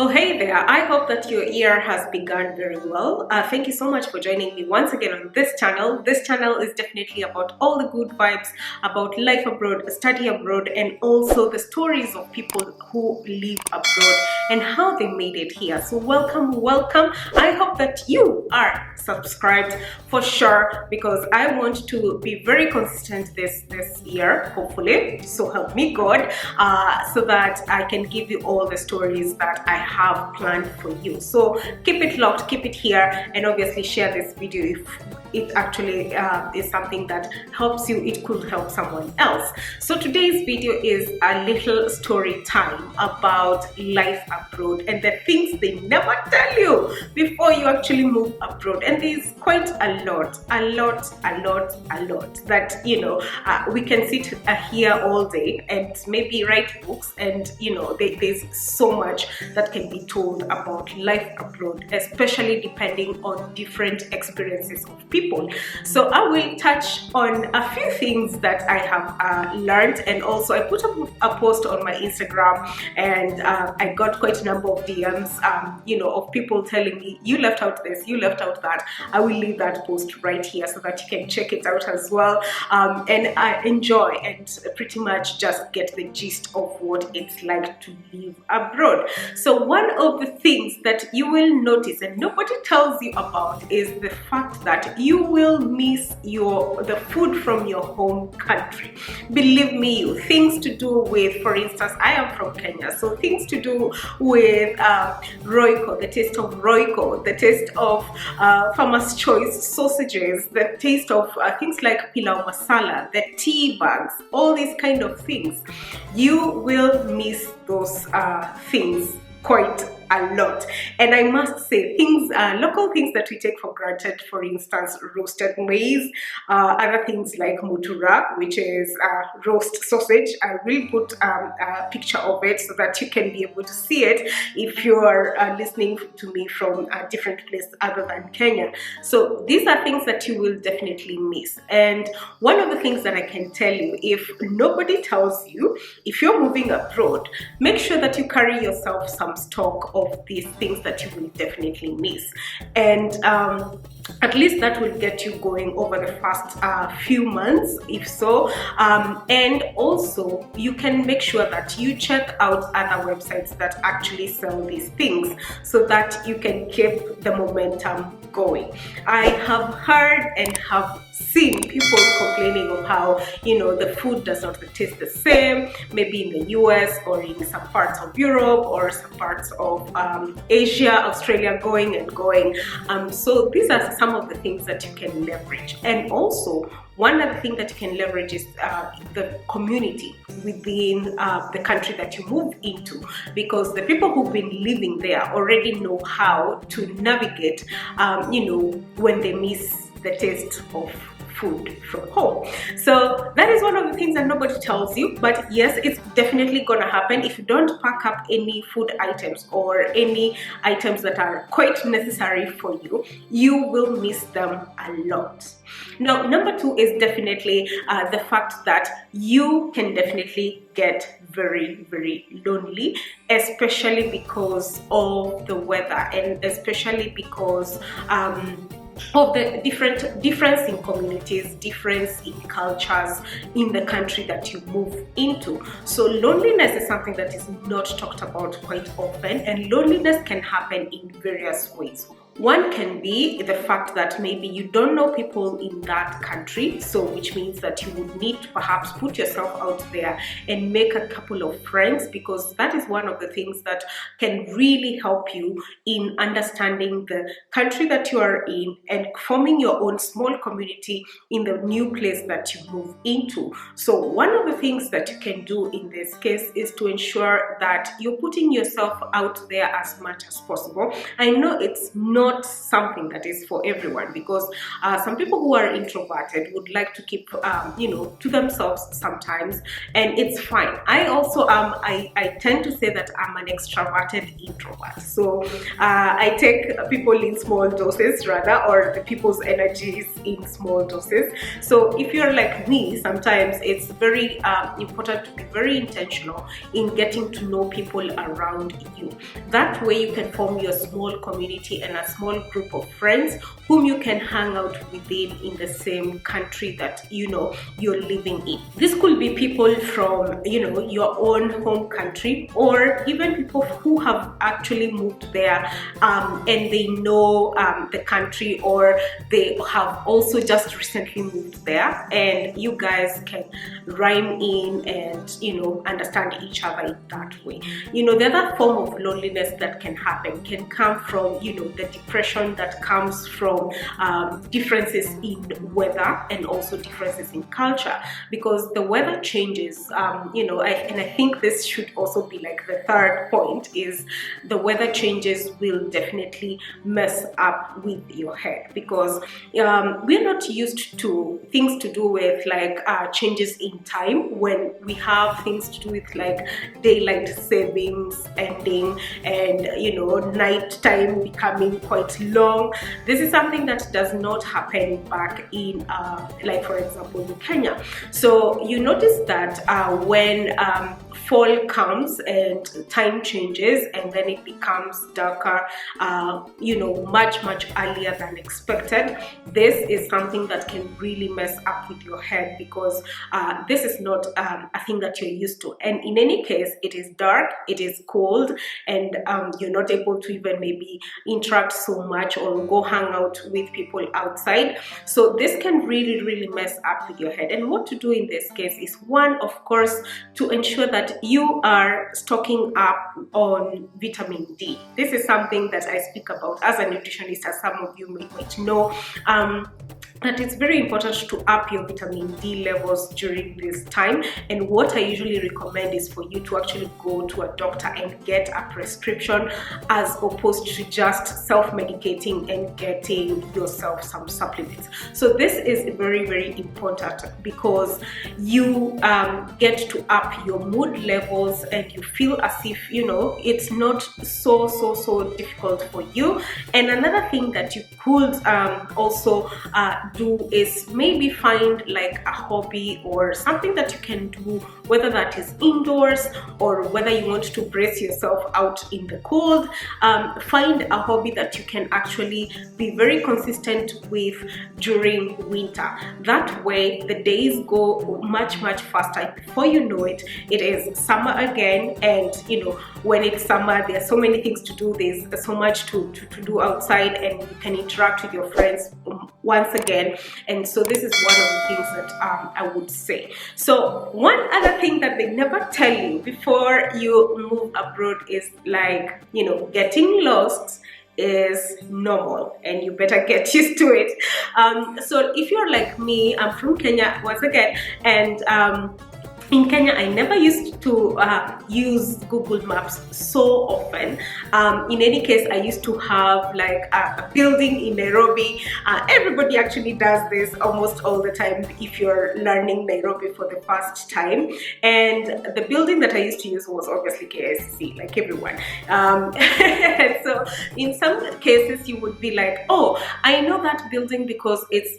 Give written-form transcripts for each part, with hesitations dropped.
Oh, hey there. I hope that your year has begun very well. Thank you so much for joining me once again on this channel. This channel is definitely about all the good vibes, about life abroad, study abroad, and also the stories of people who live abroad and how they made it here. So welcome, welcome. I hope that you are subscribed for sure, because I want to be very consistent this year, hopefully. So help me God, so that I can give you all the stories that I have planned for you. So keep it locked, keep it here, and obviously share this video if it actually is something that helps you. It could help someone else. So today's video is a little story time about life abroad and the things they never tell you before you actually move abroad. And there's quite a lot that, you know, we can sit here all day and maybe write books, and you know, there's so much that can be told about life abroad, especially depending on different experiences of people. So I will touch on a few things that I have learned, and also I put up a post on my Instagram, and I got quite a number of DMs, you know, of people telling me, you left out this, you left out that. I will leave that post right here so that you can check it out as well, and I enjoy and pretty much just get the gist of what it's like to live abroad. So one of the things that you will notice and nobody tells you about is the fact that you will miss the food from your home country. Believe me, things to do with, for instance, I am from Kenya, so things to do with Royco, the taste of Royco, the taste of Farmer's Choice sausages, the taste of things like pilau masala, the tea bags, all these kind of things. You will miss those things quite a lot. And I must say, things, local things that we take for granted, for instance, roasted maize, other things like mutura, which is roast sausage. I will put a picture of it so that you can be able to see it if you are listening to me from a different place other than Kenya. So these are things that you will definitely miss. And one of the things that I can tell you, if nobody tells you, if you're moving abroad, make sure that you carry yourself some stock of these things that you will definitely miss, and at least that will get you going over the first few months, if so. And also you can make sure that you check out other websites that actually sell these things so that you can keep the momentum going. I have heard and have seen people complaining of how, you know, the food does not taste the same, maybe in the US or in some parts of Europe or some parts of Asia, Australia, going and going. So these are some of the things that you can leverage. And also, one other thing that you can leverage is the community within the country that you move into, because the people who've been living there already know how to navigate, you know, when they miss the taste of food from home. So that is one of the things that nobody tells you, but yes, it's definitely gonna happen. If you don't pack up any food items or any items that are quite necessary for you, you will miss them a lot. Now, number two is definitely the fact that you can definitely get very, very lonely, especially because of the weather, and especially because of the difference in communities, difference in cultures in the country that you move into. So loneliness is something that is not talked about quite often, and loneliness can happen in various ways. One can be the fact that maybe you don't know people in that country, so which means that you would need to perhaps put yourself out there and make a couple of friends, because that is one of the things that can really help you in understanding the country that you are in and forming your own small community in the new place that you move into. So one of the things that you can do in this case is to ensure that you're putting yourself out there as much as possible. I know it's not not something that is for everyone, because some people who are introverted would like to keep to themselves sometimes, and it's fine. I also I tend to say that I'm an extroverted introvert, so I take people in small doses rather, or the people's energies in small doses. So if you're like me, sometimes it's very important to be very intentional in getting to know people around you. That way you can form your small community and a small group of friends whom you can hang out within in the same country that you're living in. This could be people from your own home country, or even people who have actually moved there and they know the country, or they have also just recently moved there, and you guys can rhyme in and understand each other in that way. The other form of loneliness that can happen can come from the depression that comes from differences in weather and also differences in culture, because the weather changes. I think this should also be like the third point, is the weather changes will definitely mess up with your head, because we're not used to things to do with like changes in time, when we have things to do with like daylight savings ending and night time becoming quite long. This is something that does not happen back in like for example in Kenya. So you notice that when fall comes and time changes, and then it becomes darker much earlier than expected, this is something that can really mess up with your head, because this is not a thing that you're used to. And in any case, it is dark, it is cold, and you're not able to even maybe interact so much or go hang out with people outside. So this can really mess up with your head. And what to do in this case is, one, of course, to ensure that you are stocking up on vitamin D. This is something that I speak about as a nutritionist, as some of you might know. That it's very important to up your vitamin D levels during this time. And what I usually recommend is for you to actually go to a doctor and get a prescription, as opposed to just self-medicating and getting yourself some supplements. So this is very important, because you get to up your mood levels, and you feel as if it's not so difficult for you. And another thing that you could also do is maybe find like a hobby or something that you can do, whether that is indoors or whether you want to brace yourself out in the cold. Find a hobby that you can actually be very consistent with during winter. That way the days go much faster. Before you know it, it is summer again, and when it's summer, there are so many things to do, there's so much to do outside, and you can interact with your friends once again. And so this is one of the things that I would say. So one other thing that they never tell you before you move abroad is like, getting lost is normal, and you better get used to it. So if you're like me, I'm from Kenya once again, and in Kenya, I never used to use Google Maps so often. In any case, I used to have like a building in Nairobi. Everybody actually does this almost all the time if you're learning Nairobi for the first time. And the building that I used to use was obviously KICC, like everyone. So in some cases, you would be like, oh, I know that building because it's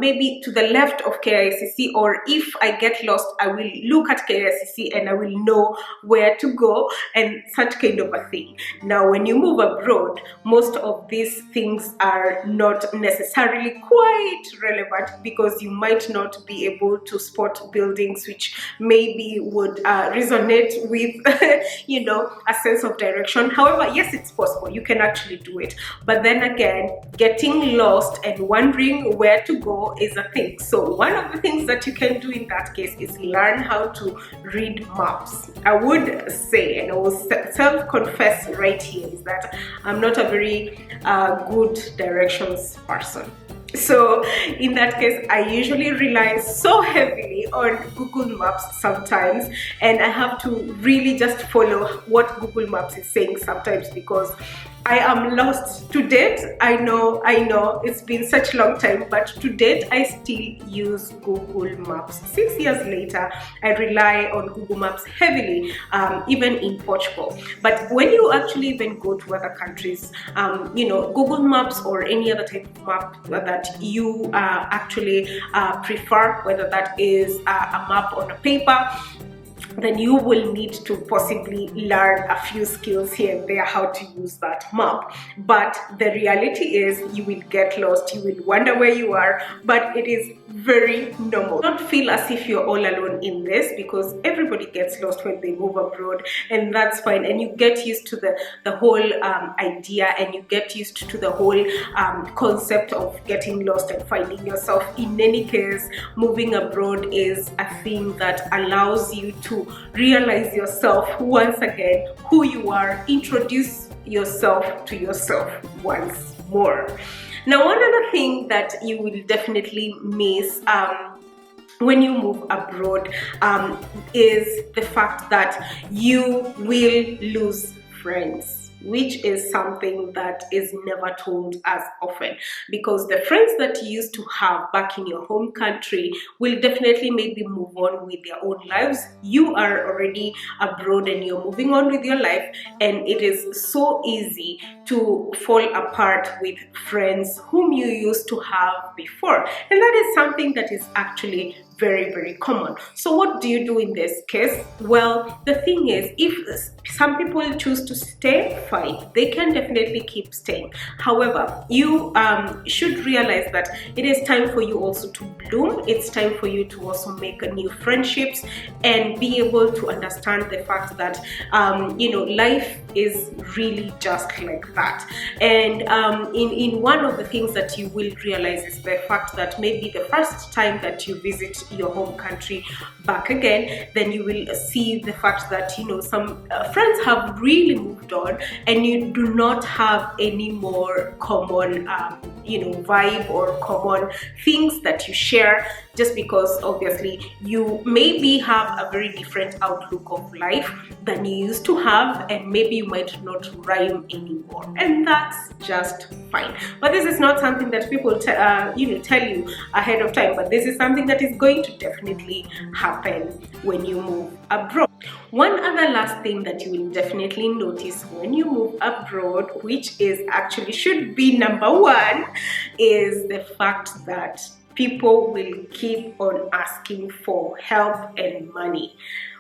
maybe to the left of KICC, or if I get lost, I will look at KICC and I will know where to go, and such kind of a thing. Now, when you move abroad, most of these things are not necessarily quite relevant, because you might not be able to spot buildings which maybe would resonate with a sense of direction. However, yes, it's possible, you can actually do it, but then again, getting lost and wondering where to go is a thing. So one of the things that you can do in that case is learn how to read maps. I would say, and I will self-confess right here, is that I'm not a very good directions person. So in that case, I usually rely so heavily on Google Maps sometimes, and I have to really just follow what Google Maps is saying sometimes, because I am lost. To date, I know it's been such a long time, but to date I still use Google Maps. 6 years later, I rely on Google Maps heavily, even in Portugal. But when you actually even go to other countries, Google Maps or any other type of map that you actually prefer, whether that is a map on a paper, then you will need to possibly learn a few skills here and there how to use that map. But the reality is you will get lost, you will wonder where you are, but it is very normal. Don't feel as if you're all alone in this, because everybody gets lost when they move abroad, and that's fine. And you get used to the whole idea, and you get used to the whole concept of getting lost and finding yourself. In any case, moving abroad is a thing that allows you to realize yourself once again, who you are, introduce yourself to yourself once more. Now, one other thing that you will definitely miss when you move abroad is the fact that you will lose friends, which is something that is never told as often, because the friends that you used to have back in your home country will definitely maybe move on with their own lives. You are already abroad and you're moving on with your life, and it is so easy to fall apart with friends whom you used to have before, and that is something that is actually very, very common. So what do you do in this case? Well, the thing is, if some people choose to stay, fine, they can definitely keep staying. However, you should realize that it is time for you also to bloom. It's time for you to also make new friendships and be able to understand the fact that life is really just like that. And in one of the things that you will realize is the fact that maybe the first time that you visit your home country back again, then you will see the fact that some friends have really moved on, and you do not have any more common vibe or common things that you share, just because obviously you maybe have a very different outlook of life than you used to have, and maybe you might not rhyme anymore, and that's just fine. But this is not something that people tell you ahead of time, but this is something that is going to definitely happen when you move abroad. One other last thing that you will definitely notice when you move abroad, which is actually should be number one, is the fact that people will keep on asking for help and money.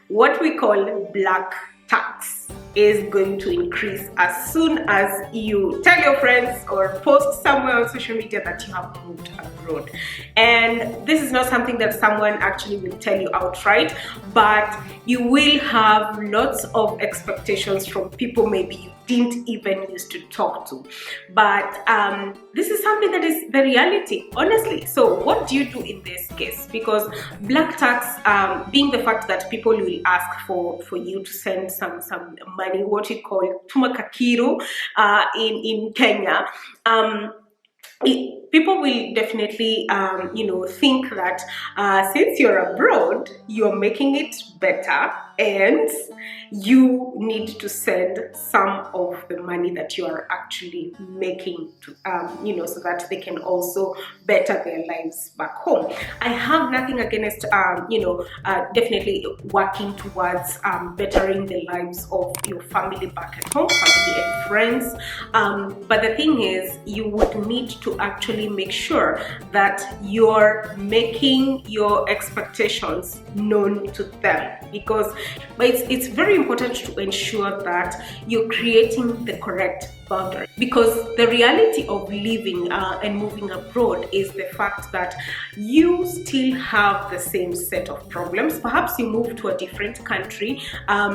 What we call black tax is going to increase as soon as you tell your friends or post somewhere on social media that you have moved abroad. And this is not something that someone actually will tell you outright, but you will have lots of expectations from people maybe you didn't even used to talk to. But this is something that is the reality, honestly. So what do you do in this case? Because black tax, being the fact that people will ask for you to send some money, what we call tumakakiru in Kenya, people will definitely think that since you're abroad, you're making it better, and you need to send some of the money that you are actually making to so that they can also better their lives back home. I have nothing against definitely working towards bettering the lives of your family back at home, family and friends, but the thing is, you would need to actually make sure that you're making your expectations known to them, because it's very important to ensure that you're creating the correct boundary. Because the reality of living and moving abroad is the fact that you still have the same set of problems. Perhaps you move to a different country,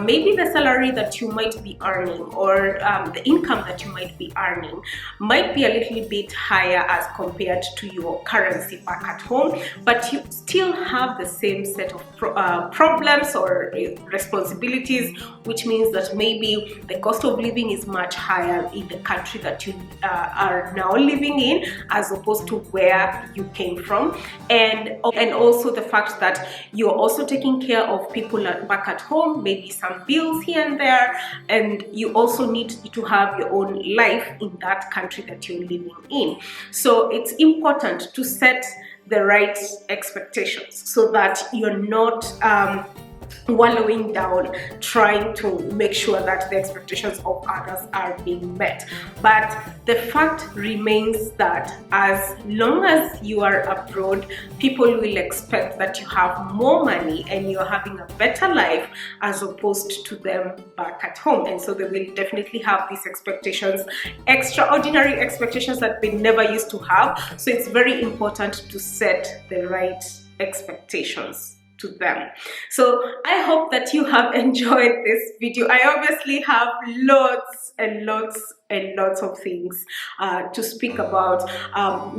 maybe the salary that you might be earning or the income that you might be earning might be a little bit higher as compared to your currency back at home, but you still have the same set of problems or responsibilities, which means that maybe the cost of living is much higher in the country that you are now living in as opposed to where you came from, and also the fact that you're also taking care of people back at home, maybe some bills here and there, and you also need to have your own life in that country that you're living in. So it's important to set the right expectations so that you're not wallowing down trying to make sure that the expectations of others are being met. But the fact remains that as long as you are abroad, people will expect that you have more money and you're having a better life as opposed to them back at home. And so they will definitely have these expectations, extraordinary expectations that they never used to have. So it's very important to set the right expectations to them. So I hope that you have enjoyed this video. I obviously have lots and lots of things to speak about,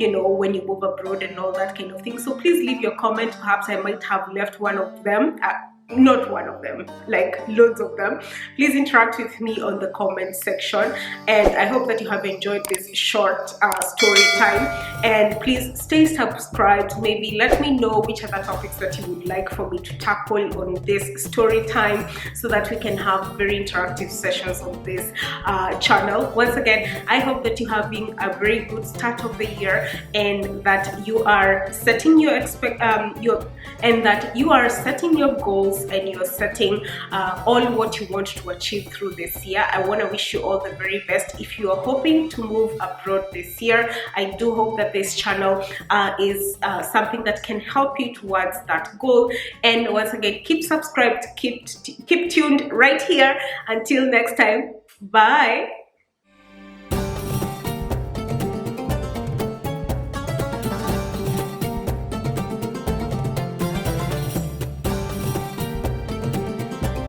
you know, when you move abroad and all that kind of thing. So please leave your comment. Perhaps I might have left one of them. Not one of them, like loads of them. Please interact with me on the comment section, and I hope that you have enjoyed this short story time. And please stay subscribed. Maybe let me know which other topics that you would like for me to tackle on this story time, so that we can have very interactive sessions on this channel. Once again, I hope that you have been a very good start of the year, and that you are setting your goals, and you're setting all what you want to achieve through this year. I want to wish you all the very best. If you are hoping to move abroad this year, I do hope that this channel is something that can help you towards that goal. And once again, keep subscribed, keep tuned right here. Until next time, bye.